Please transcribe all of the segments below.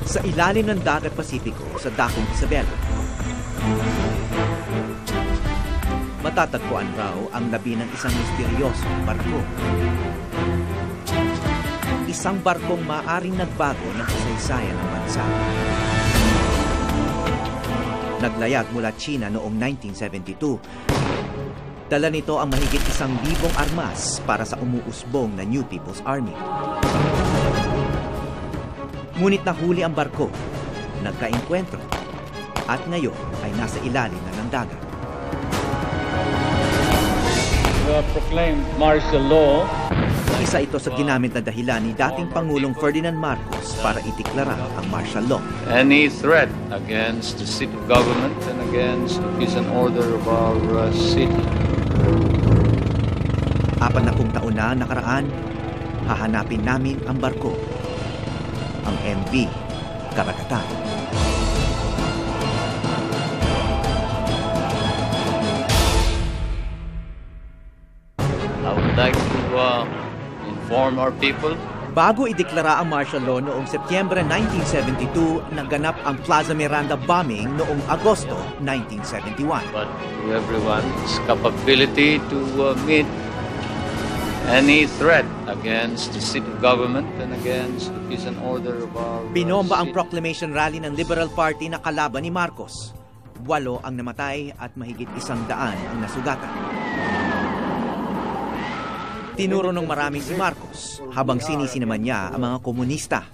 Sa ilalim ng Dagat Pasipiko sa Dakong Isabela, matatagpuan raw ang labi ng isang misteryosong barko. Isang barkong maaring nagbago ng kasaysayan ng bansa. Naglayag mula China noong 1972. Dala nito ang mahigit 1,000 armas para sa umuusbong na New People's Army. Ngunit nahuli ang barko, nagkaengkwentro, at ngayon ay nasa ilalim na ng dagat. Proclaimed martial law. Isa ito sa ginamit na dahilan ni dating Pangulong Ferdinand Marcos para itiklara ang martial law. Any threat against the seat of government and against the peace and order of our city. 40 taon na nakaraan, hahanapin namin ang barko. Ang MV Karagatan. I would like to inform our people. Bago ideklara ang martial law noong Setyembre 1972, naganap ang Plaza Miranda bombing noong Agosto 1971. But to everyone's capability to meet any threat against the seat of government and against the peace and order of our Binomba ang city. proclamation rally ng Liberal Party na kalaban ni Marcos. 8 ang namatay at mahigit 100 ang nasugatan. Tinuro ng marami si Marcos habang sinisi naman niya ang mga komunista,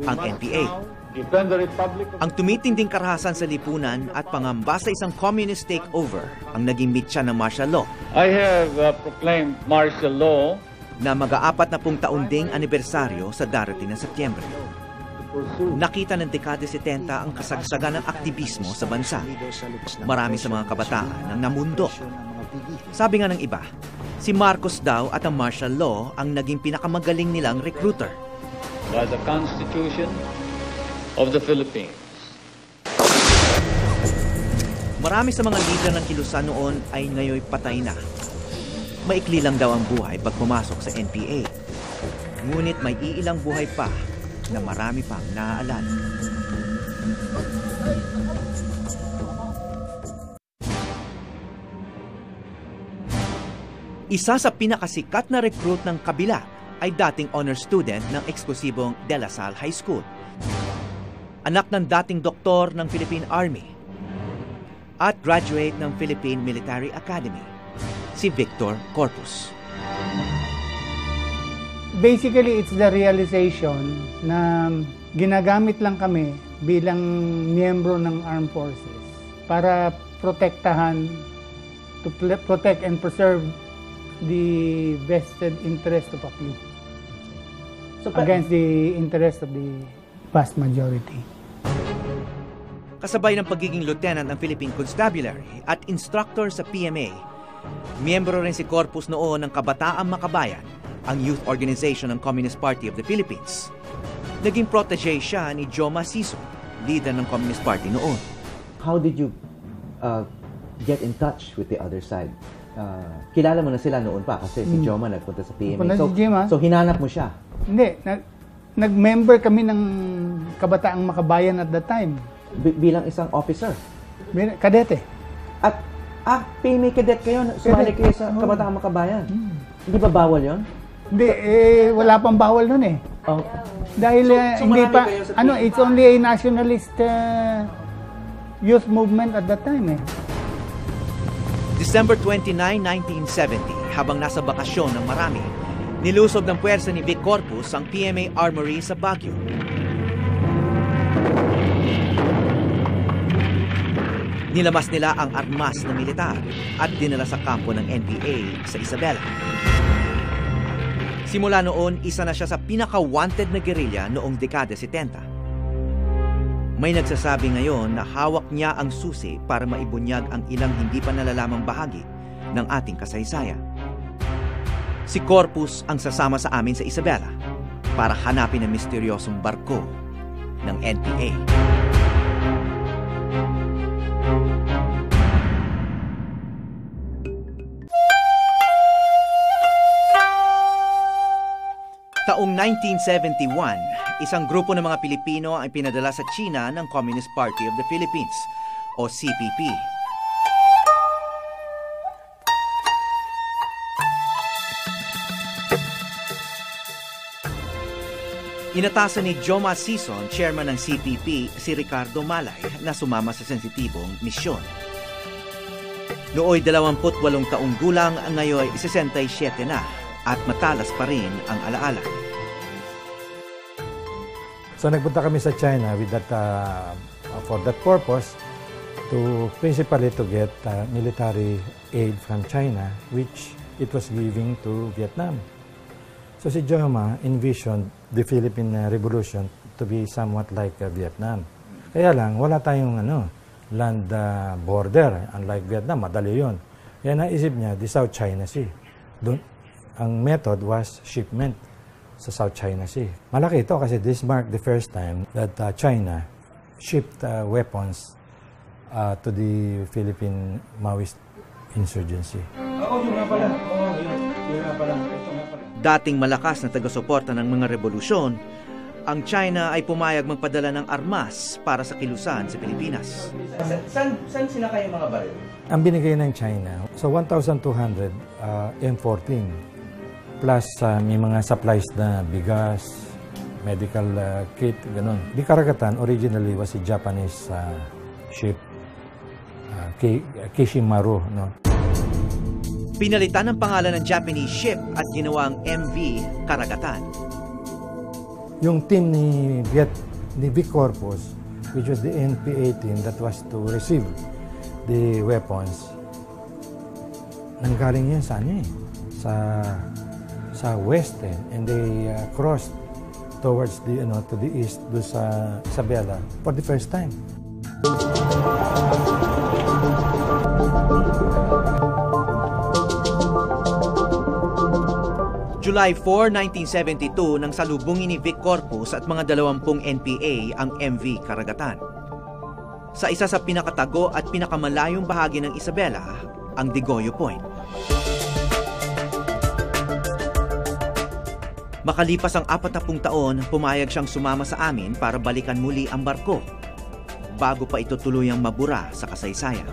ang NPA. Ang tumitinding karahasan sa lipunan at pangamba sa isang communist takeover ang naging mitya ng martial law. I have proclaimed martial law Na mag-aapat na taon ding anibersaryo sa darating na Setyembre. Nakita ng dekada 70 ang kasagsagan ng aktivismo sa bansa. Marami sa mga kabataan ang namundo. Sabi nga ng iba, si Marcos daw at ang martial law ang naging pinakamagaling nilang recruiter. by the Constitution of the Philippines. Marami sa mga lider ng kilusan noon ay ngayon patay na. Maikli lang daw ang buhay pag pumasok sa NPA. Ngunit may iilang buhay pa na marami pang naaalala. Isa sa pinakasikat na recruit ng kabila ay dating honor student ng eksklusibong De La Salle High School. Anak ng dating doktor ng Philippine Army at graduate ng Philippine Military Academy, si Victor Corpus. Basically, it's the realization na ginagamit lang kami bilang miyembro ng armed forces para protektahan, to protect and preserve the vested interest of a few against the interest of the vast majority. Kasabay ng pagiging lieutenant ng Philippine Constabulary at instructor sa PMA, miyembro rin si Corpus noon ng Kabataang Makabayan, ang youth organization ng Communist Party of the Philippines. Naging protege siya ni Joma Siso, leader ng Communist Party noon. How did you get in touch with the other side? Kilala mo na sila noon pa kasi si Joma nagpunta sa PMA. So hinanap mo siya? Hindi. Nag-member kami ng Kabataang Makabayan at that time. Bilang isang officer? Kadete. At PMA cadet kayo, sumali kayo sa Kabataang Makabayan. Hindi ba bawal yon? Hindi, wala pang bawal nun eh. Oh. Dahil hindi pa, it's only a nationalist youth movement at that time eh. December 29, 1970, habang nasa bakasyon ng marami, nilusob ng puwersa ni Vic Corpus ang PMA Armory sa Baguio. Nilamas nila ang armas na militar at dinala sa kampo ng NPA sa Isabela. Simula noon, isa na siya sa pinaka-wanted na guerrilla noong dekada 70. May nagsasabi ngayon na hawak niya ang susi para maibunyag ang ilang hindi pa nalalamang bahagi ng ating kasaysayan. Si Corpus ang sasama sa amin sa Isabela para hanapin ang misteryosong barko ng NPA. Taong 1971, isang grupo ng mga Pilipino ang pinadala sa China ng Communist Party of the Philippines o CPP. Inatasan ni Joma Sison, chairman ng CPP, si Ricardo Malay na sumama sa sensitibong misyon. Nooy 28 taong gulang, ngayon 67 na at matalas pa rin ang alaala. So nagpunta kami sa China with that, for that purpose to principally to get military aid from China, which it was giving to Vietnam. So si Joma envisioned the Philippine Revolution to be somewhat like Vietnam. Kaya lang, wala tayong land border. Unlike Vietnam, madali yun. Kaya naisip niya, the South China Sea. Doon, ang method was shipment sa South China Sea. Malaki ito kasi this marked the first time that China shipped weapons to the Philippine Maoist insurgency. Dating malakas na taga-suporta ng mga revolusyon, ang China ay pumayag magpadala ng armas para sa kilusan sa Pilipinas. Saan sinakay yung mga baril? Ang binigay ng China, so 1,200 M14 plus may mga supplies na bigas, medical kit, ganun. Di Karagatan originally was a Japanese ship, Kishimaru, no? Pinalitan ang pangalan ng Japanese ship at ginawang MV Karagatan. Yung team ni Vic Corpus, which was the NP-18 that was to receive the weapons, nanggaling yan sa west and they crossed towards the to the east do sa Isabela for the first time. July 4, 1972 nang salubungin ni Vic Corpus at mga 20 NPA ang MV Karagatan. Sa isa sa pinakatago at pinakamalayong bahagi ng Isabela, ang Digoyo Point. Makalipas ang 40 taon, pumayag siyang sumama sa amin para balikan muli ang barko bago pa ito tuluyang mabura sa kasaysayan.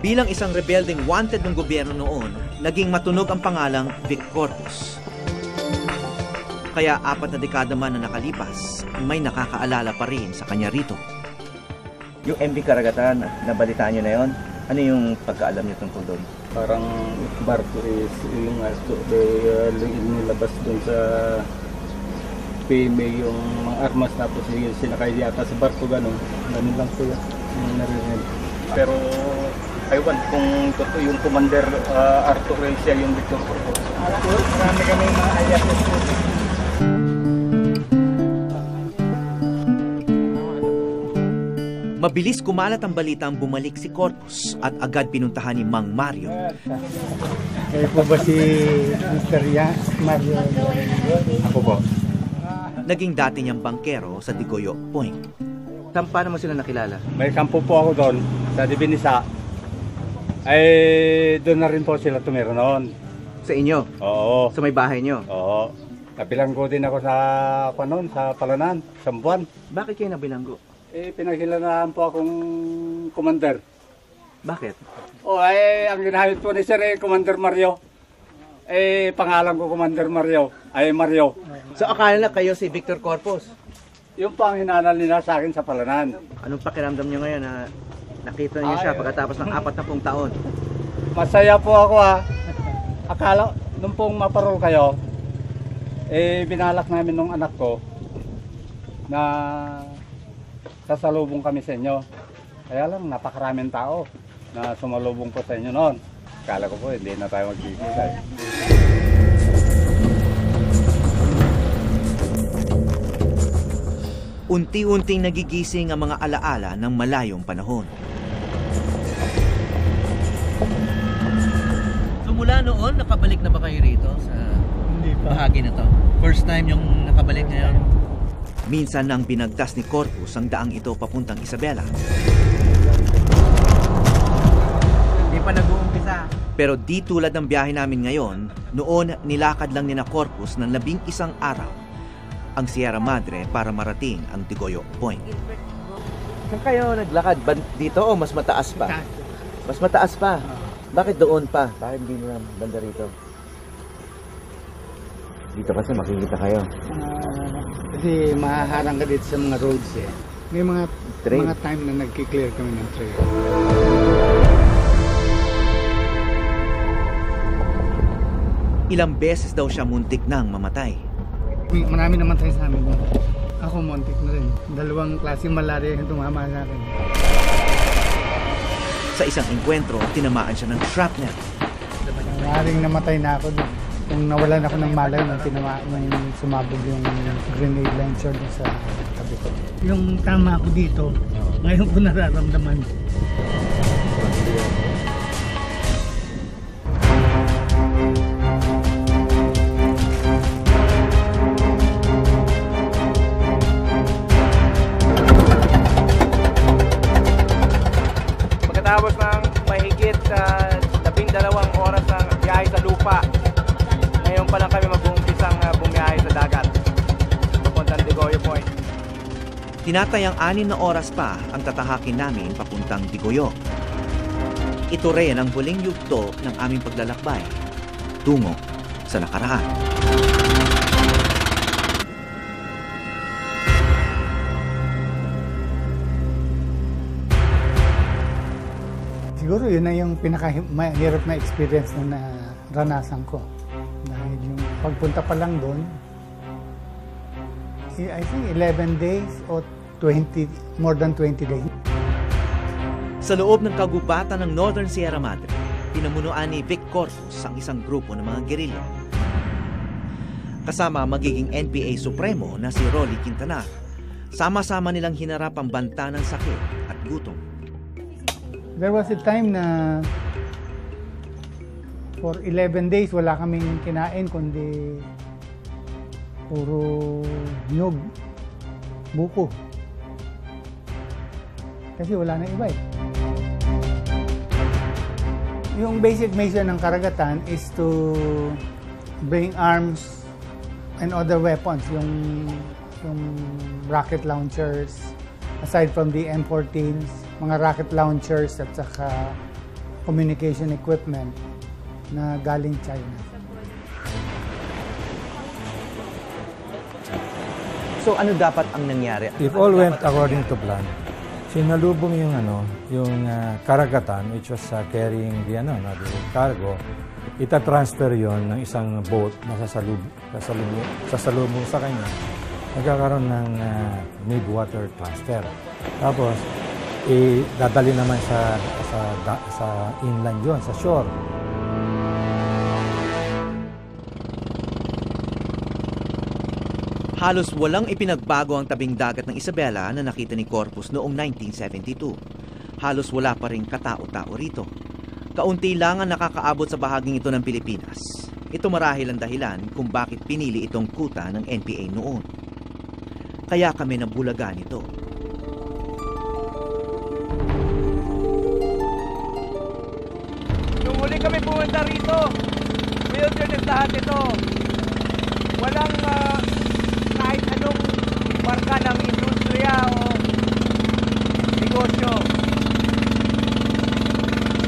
Bilang isang rebelding wanted ng gobyerno noon, naging matunog ang pangalang Vic Corpus. Kaya 4 na dekada man na nakalipas, may nakakaalala pa rin sa kanya rito. Yung MV Karagatan, nabalitaan nyo na yon? Ano yung pagkaalam nyo tungkol doon? Parang barko is yung nilabas doon sa PMA yung mga armas tapos sinakay yata sa barko gano'n. Ganun lang po yung narinig. Pero aywan kung totoo yung Commander Arthur Recia yung Victor Corpus. Marami kami mga alias. Mabilis kumalat ang balitang bumalik si Corpus at agad pinuntahan ni Mang Mario. Kayo po ba si Mr. Mario? Ako po. Naging dati niyang bangkero sa Digoyo Point. Paano mo sila nakilala? May kampo po ako doon sa Dibinisa. Ay doon na rin po sila tumira noon. Sa inyo? Oo. Sa may bahay nyo? Oo. Nabilanggo din ako sa Palanan, Sambuan. Bakit kayo nabilanggo? Pinaghilanaan po akong commander. Bakit? Ang ginahit po ni Sir Commander Mario. Pangalan ko Commander Mario. Mario. So akala na kayo si Victor Corpus? Yung pang hinanal nila sa akin sa Palanan. Anong pakiramdam nyo ngayon na nakita niyo siya pagkatapos ng 40 taon? Masaya po ako Akala, nung pong maparol kayo, binalak namin nung anak ko na sasalubong kami sa inyo. Kaya lang, napakaraming tao na sumalubong po sa inyo noon. Akala ko po, hindi na tayo magkikita. Unti-unting nagigising ang mga alaala ng malayong panahon. So mula noon, nakabalik na ba kayo rito sa bahagi na to? First time yung nakabalik ngayon? Minsan nang binagtas ni Corpus ang daang ito papuntang Isabela. pa nag-uumpisa. Pero di tulad ng biyahe namin ngayon, noon nilakad lang ni na Corpus ng 11 araw ang Sierra Madre para marating ang Digoyo Point. Saan kayo naglakad? Dito o mas mataas pa? Mas mataas pa? Bakit doon pa? Bakit hindi na banda rito? Dito kasi makikita kayo. Kasi mahaharang ka dito sa mga roads eh. May mga time na nagki-clear kami ng trail. Ilang beses daw siya muntik nang mamatay. Marami namatay sa amin. Ako muntik na rin. 2 klase malaria yung tumama sa akin. Sa isang engkwentro, tinamaan siya ng shrapnel. Maaaring namatay na ako doon. Kung nawalan ako ng malay nung sumabog yung grenade launcher sa tabi ko. Yung tama ko dito, ngayon ko nararamdaman. Pagkatapos ng mahigit 12 oras ng biyahe sa lupa, ngayon pa lang kami mag-uumpisang bumiyahe sa dagat papuntang Digoyo Point. Tinatayang 6 na oras pa ang tatahakin namin papuntang Digoyo. Ito rin ang huling yugto ng aming paglalakbay tungo sa nakaraan. Siguro yun na yung pinaka-mahirap na experience na naranasan ko. Dahil yung pagpunta pa lang doon, I think 11 days or more than 20 days. Sa loob ng kagubatan ng Northern Sierra Madre, pinamunuan ni Vic Corpus ang isang grupo ng mga gerilya. Kasama magiging NPA Supremo na si Rolly Quintanar, sama-sama nilang hinarap ang banta ng sakit at gutom. There was a time na for 11 days wala kaming kinain kundi puro nyug, buko. Kasi wala nang iba eh. Yung basic mission ng karagatan is to bring arms and other weapons, yung rocket launchers, aside from the M14s, mga rocket launchers at saka communication equipment na galing China. So ano dapat ang nangyari? If all went according to plan, sinalubong yung karagatan, which was carrying the cargo, ita-transfer yon ng isang boat na sasalubong sa kanya. Nagkakaroon ng mid-water transfer. Tapos, dadali naman sa inland yon, sa shore. Halos walang ipinagbago ang tabing dagat ng Isabela na nakita ni Corpus noong 1972. Halos wala pa ring katao-tao rito. Kaunti lang ang nakakaabot sa bahaging ito ng Pilipinas. Ito marahil ang dahilan kung bakit pinili itong kuta ng NPA noon. Kaya kami nabulagan ito. Nung huli kami pumunta rito, wilderness lahat ito. Walang kahit anong marka ng industriya o negosyo.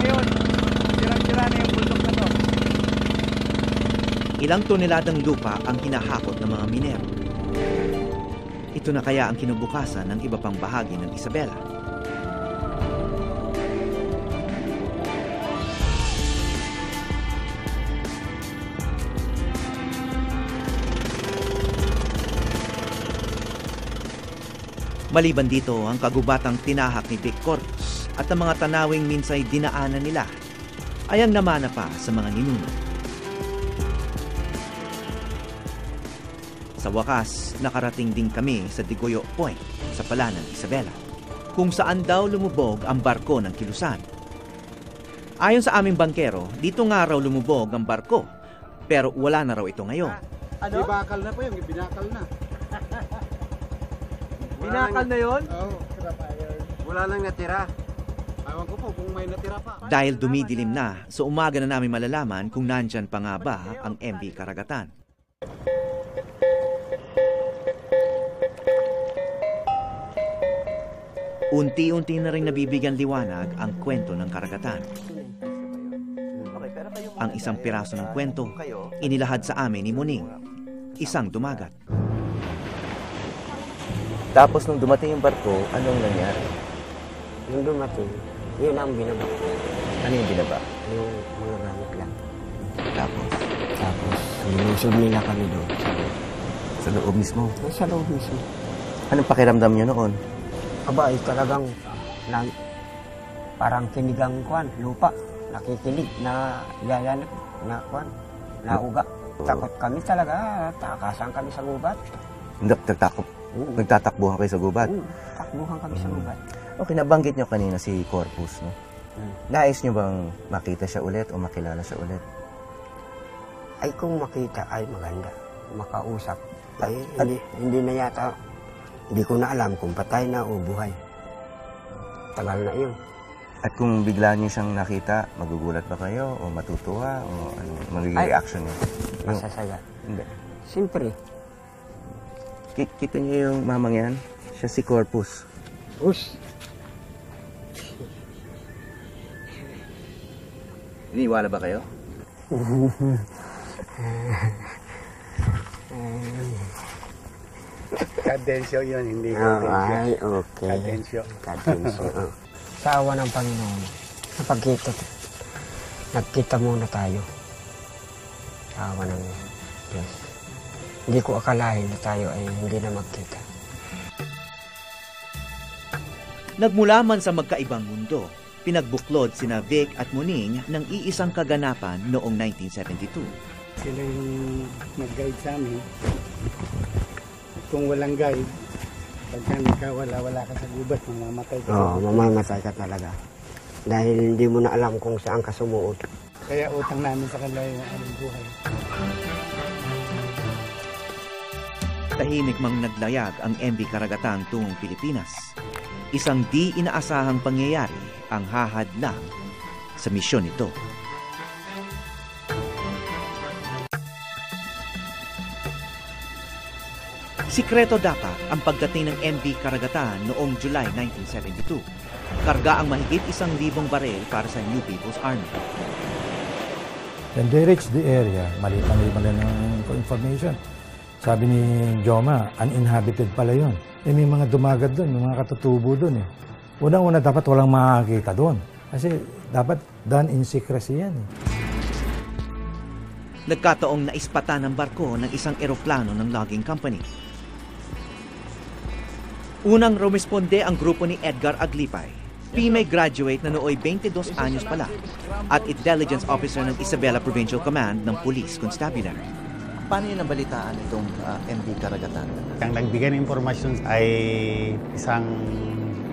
Ngayon, sirang-sira na yung bundok na to. Ilang toneladang lupa ang hinahakot ng mga minero. Ito na kaya ang kinabukasan ng iba pang bahagi ng Isabela. Maliban dito ang kagubatang tinahak ni Vic Corpus at ang mga tanawing minsay dinaanan nila ay ang namana pa sa mga ninuno. Sa wakas, nakarating din kami sa Digoyo Point sa Palanan, Isabela, kung saan daw lumubog ang barko ng Kilusan. Ayon sa aming bangkero, dito nga raw lumubog ang barko, pero wala na raw ito ngayon. Ano? Ibakal na po yun, binakal na. Binakal na yun? Oo, wala nang natira. Ewan ko po kung may natira pa. Dahil dumidilim na, so umaga na namin malalaman kung nandyan pa nga ba ang MV Karagatan. Unti-unti na rin nabibigyan liwanag ang kwento ng Karagatan. Ang isang piraso ng kwento, inilahad sa amin ni Muning, isang dumagat. Tapos nung dumating yung barko, anong nangyari? Nung dumating, yun ang binaba. Ano yung binaba? Yung mga gamit lang. Tapos, Nilusog nila kami doon. sa loob mismo. Sa loob mismo. Anong pakiramdam nyo noon? Aba, ay talagang parang kinigang kwan, lupa. Nakikinig na yayanap na kwan, nauga. Takot kami talaga, takasan kami sa gubat. Nagtatakbuhan kayo sa gubat? Takbuhan kami sa gubat. Okay, nabanggit nyo kanina si Corpus, no? Nais nyo bang makita siya ulit o makilala siya ulit? Ay kung makita ay maganda, makausap. Ay hindi na yata, hindi ko na alam kung patay na o buhay. Tagal na yun. At kung bigla niyo siyang nakita, magugulat ba kayo o matutuwa o ano, magiging reaction niyo? Masasaya. Hindi. Siyempre. Kita niyo yung mamang yan? Siya si Corpus. Iniwala ba kayo? Kadensyo yun, hindi Ay, okay. Kadensyo. Sa awa ng Panginoon, nagkita muna tayo. Sa awa ng Diyos. Hindi ko akalain na tayo ay hindi na magkita. Nagmula man sa magkaibang mundo, pinagbuklod sina Vic at Muning ng iisang kaganapan noong 1972. Sila yung nag-guide sa amin. At kung walang guide, pagka wala ka sa gubat, mamamatay ka. Oo, mamamatay ka talaga. Dahil hindi mo na alam kung saan ka sumuot. Kaya utang namin sa kanila yung aming buhay. Tahimik mang naglayag ang MV Karagatan tungong Pilipinas. Isang di inaasahang pangyayari ang hahadlang sa misyon nito. Sikreto dapat ang pagdating ng MV Karagatan noong July 1972. Karga ang mahigit 1,000 baril para sa New People's Army. When they reached the area, mali-mali ng information. Sabi ni Joma, uninhabited pala yun. May mga dumagat doon, may mga katutubo doon. Unang-una dapat walang makakita doon. Kasi dapat done in secrecy yan. Nagkataong naispata ng barko ng isang eroplano ng logging company. Unang rumisponde ang grupo ni Edgar Aglipay, female graduate na nooy 22 anyos pala at intelligence officer ng Isabela Provincial Command ng Police Constabulary. Paano yun nabalitaan itong MV Karagatan? Ang nagbigay ng impormasyon ay isang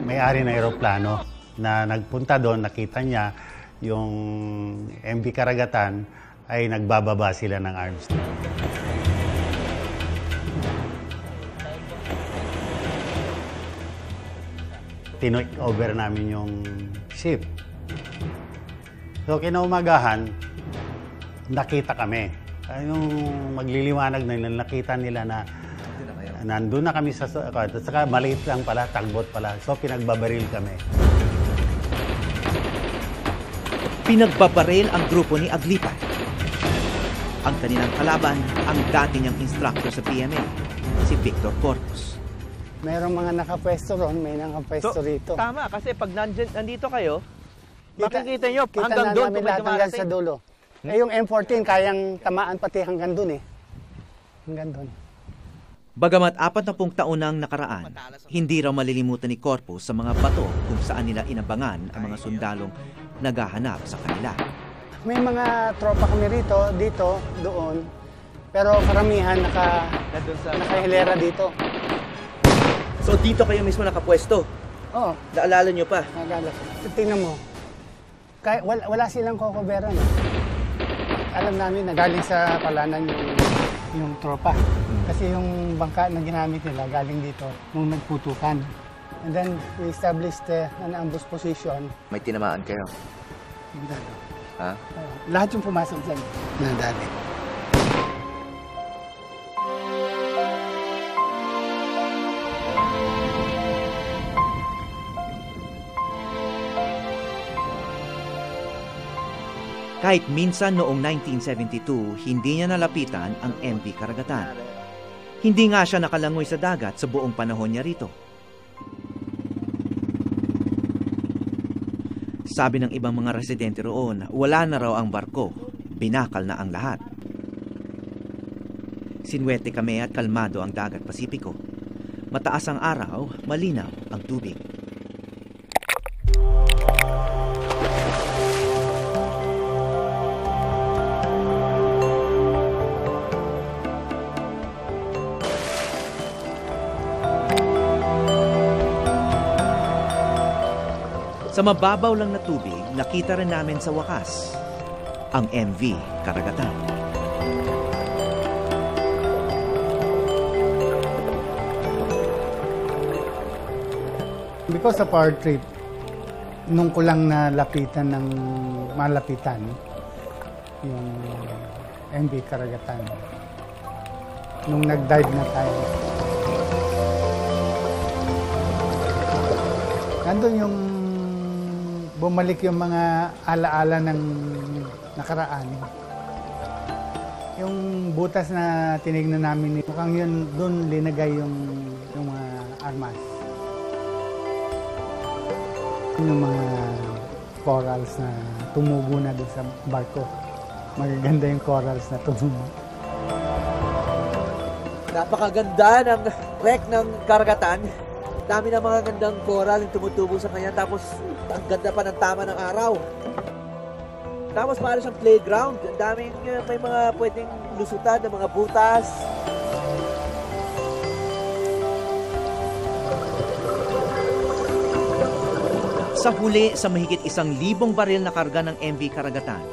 may-ari ng eroplano na nagpunta doon, nakita niya yung MV Karagatan ay nagbababa sila ng arms. Tinake over namin yung ship. So kinaumagahan, nakita kami. Yung magliliwanag na nakita nila na nandun na kami sa at saka maliit lang pala, tagbot pala. So pinagbabaril kami. Pinagbabaril ang grupo ni Aglipay. Ang kanilang kalaban, ang dati niyang instructor sa PMA, si Victor Corpus. Mayroong mga nakapwesto ron, may nakapwesto rito. Tama, kasi pag nandito kayo, makikita nyo hanggang na doon namin lahat hanggang sa dulo. Eh yung M14 kayang tamaan pati hanggang doon Hanggang doon. Bagamat 40 taon nang nakaraan, hindi raw malilimutan ni Corpus sa mga bato kung saan nila inabangan ang mga sundalong naghahanap sa kanila. May mga tropa kami rito, dito, doon. Pero karamihan nakahilera dito. So dito kayo mismo nakapwesto? Oo. Naalala nyo pa? Naalala. Tingnan mo. Wala silang kokoberan. Alam namin na galing sa palanan yung tropa. Kasi yung bangka na ginamit nila galing dito nung nagputukan. And then we established an ambush position. May tinamaan kayo? Hindi. Ha? Lahat yung pumasok dyan. Nadali. Kahit minsan noong 1972, hindi niya nalapitan ang MV Karagatan. Hindi nga siya nakalangoy sa dagat sa buong panahon niya rito. Sabi ng ibang mga residente roon, wala na raw ang barko, binakal na ang lahat. Sinwerte kami at kalmado ang dagat Pasipiko. Mataas ang araw, malinaw ang tubig. Sa mababaw lang na tubig, nakita rin namin sa wakas ang MV Karagatan. Because of our trip, nung ko lang nalapitan ng malapitan yung MV Karagatan. Nung nag-dive na tayo. Nandun yung bumalik yung mga alaala ng nakaraan. Yung butas na tinignan namin, mukhang yun, doon linagay yung mga armas. Yung mga corals na tumubo na doon sa barko. Magaganda yung corals na tumubo. Napakaganda ng wreck ng Karagatan. Dami na mga gandang coral yung tumutubo sa kanya, tapos ang ganda pa ng tama ng araw. Tapos para siyang playground, ang daming may mga pwedeng lusutan ng mga butas. Sa huli sa mahigit 1,000 baril na karga ng MV Karagatan,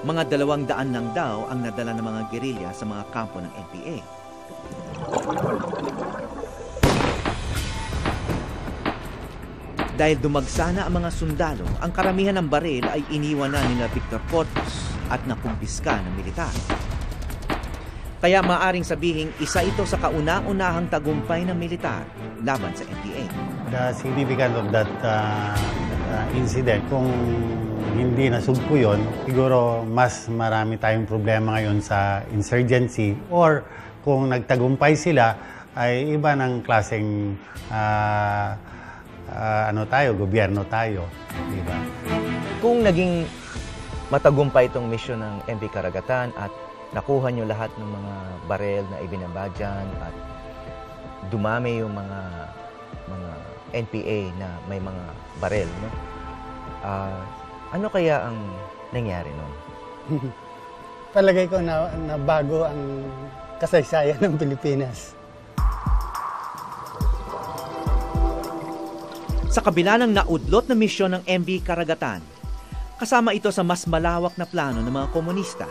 mga 200 lang daw ang nadala ng mga gerilya sa mga kampo ng NPA. Dahil dumagsa na ang mga sundalo, ang karamihan ng baril ay iniwan na nila Victor Corpus at nakumpiska ng militar. Kaya maaring sabihing isa ito sa kauna-unahang tagumpay ng militar laban sa NPA. The significance of that incident, kung hindi nasugpo yun, siguro mas marami tayong problema ngayon sa insurgency, or kung nagtagumpay sila ay iba ng klaseng gobyerno tayo, di ba? Kung naging matagumpay itong misyon ng MV Karagatan at nakuha nyo lahat ng mga barel na ibinaba dyan at dumami yung mga NPA na may mga barel, no? Ano kaya ang nangyari nun? Palagay ko na bago ang kasaysayan ng Pilipinas. Sa kabila ng naudlot na misyon ng MV Karagatan, kasama ito sa mas malawak na plano ng mga komunista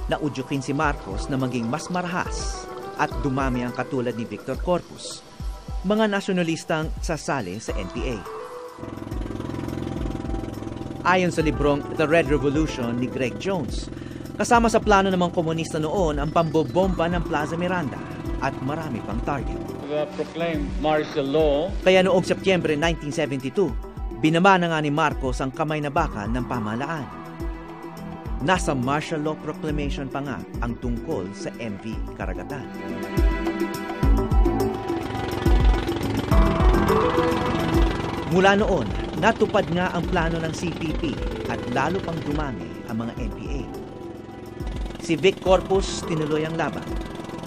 na udyukin si Marcos na maging mas marahas at dumami ang katulad ni Victor Corpus, mga nasyonalistang sasali sa NPA. Ayon sa librong The Red Revolution ni Greg Jones, kasama sa plano ng mga komunista noon ang pambobomba ng Plaza Miranda at marami pang target. Proclaimed martial law. Kaya noong Setyembre 1972, binaba na nga ni Marcos ang kamay na bakal ng pamahalaan. Nasa martial law proclamation pa nga ang tungkol sa MV Karagatan. Mula noon, natupad nga ang plano ng CPP at lalo pang dumami ang mga NPA. Si Vic Corpus tinuloy ang laban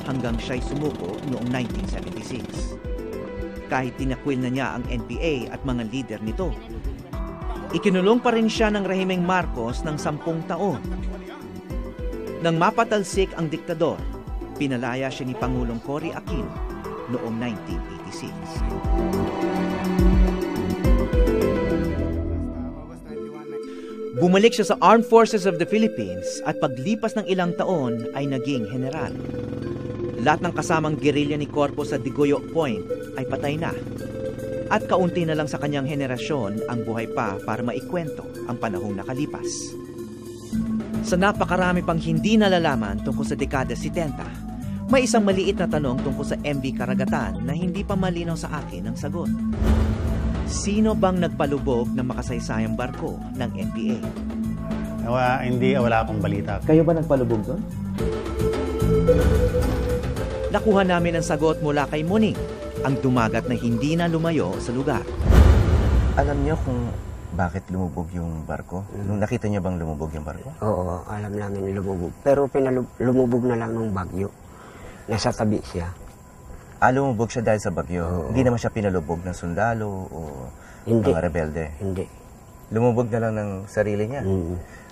hanggang siya'y sumuko noong 1976. Kahit tinakwil na niya ang NPA at mga lider nito, ikinulong pa rin siya ng rehimeng Marcos ng 10 taon. Nang mapatalsik ang diktador, pinalaya siya ni Pangulong Cory Aquino noong 1986. Bumalik siya sa Armed Forces of the Philippines at paglipas ng ilang taon ay naging general. Lahat ng kasamang gerilya ni Corpus sa Digoyo Point ay patay na. At kaunti na lang sa kanyang henerasyon ang buhay pa para maikwento ang panahong nakalipas. Sa napakarami pang hindi nalalaman tungkol sa dekada 70, may isang maliit na tanong tungkol sa MV Karagatan na hindi pa malinaw sa akin ang sagot. Sino bang nagpalubog ng makasaysayang barko ng MPA? Wala akong balita. Kayo ba nagpalubog doon? Nakuha namin ang sagot mula kay Muning, ang dumagat na hindi na lumayo sa lugar. Alam niyo kung bakit lumubog yung barko? Nung nakita niyo bang lumubog yung barko? Oo, alam namin lumubog. Pero lumubog na lang ng bagyo. Nasa tabi siya. Lumubog siya dahil sa bagyo. Oo. Hindi naman siya pinalubog ng sundalo o Hindi. mga rebelde. Hindi. Lumubog na lang ng sarili niya.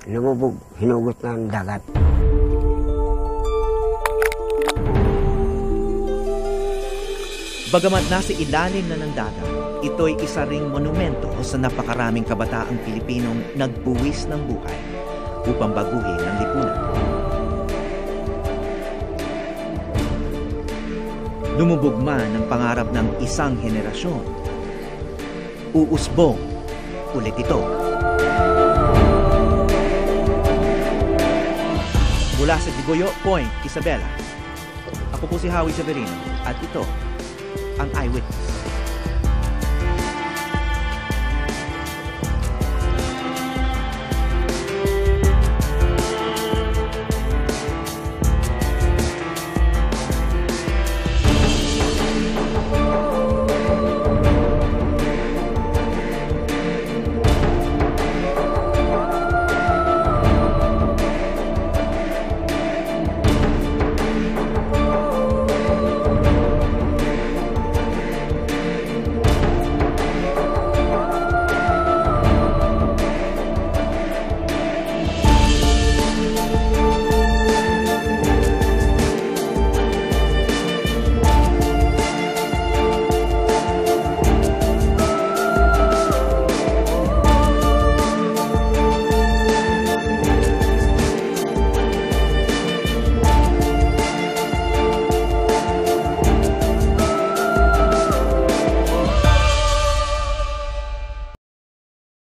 Lumubog, hinugot ng dagat. Bagamat nasa ilalim na ng dagat, ito'y isa ring monumento sa napakaraming kabataang Pilipinong nagbuwis ng buhay upang baguhin ang lipunan. Lumubog man ang pangarap ng isang henerasyon. Uusbong ulit ito. Mula sa Digoyo Point, Isabela, ako po si Howie Severino at ito ang Eyewitness.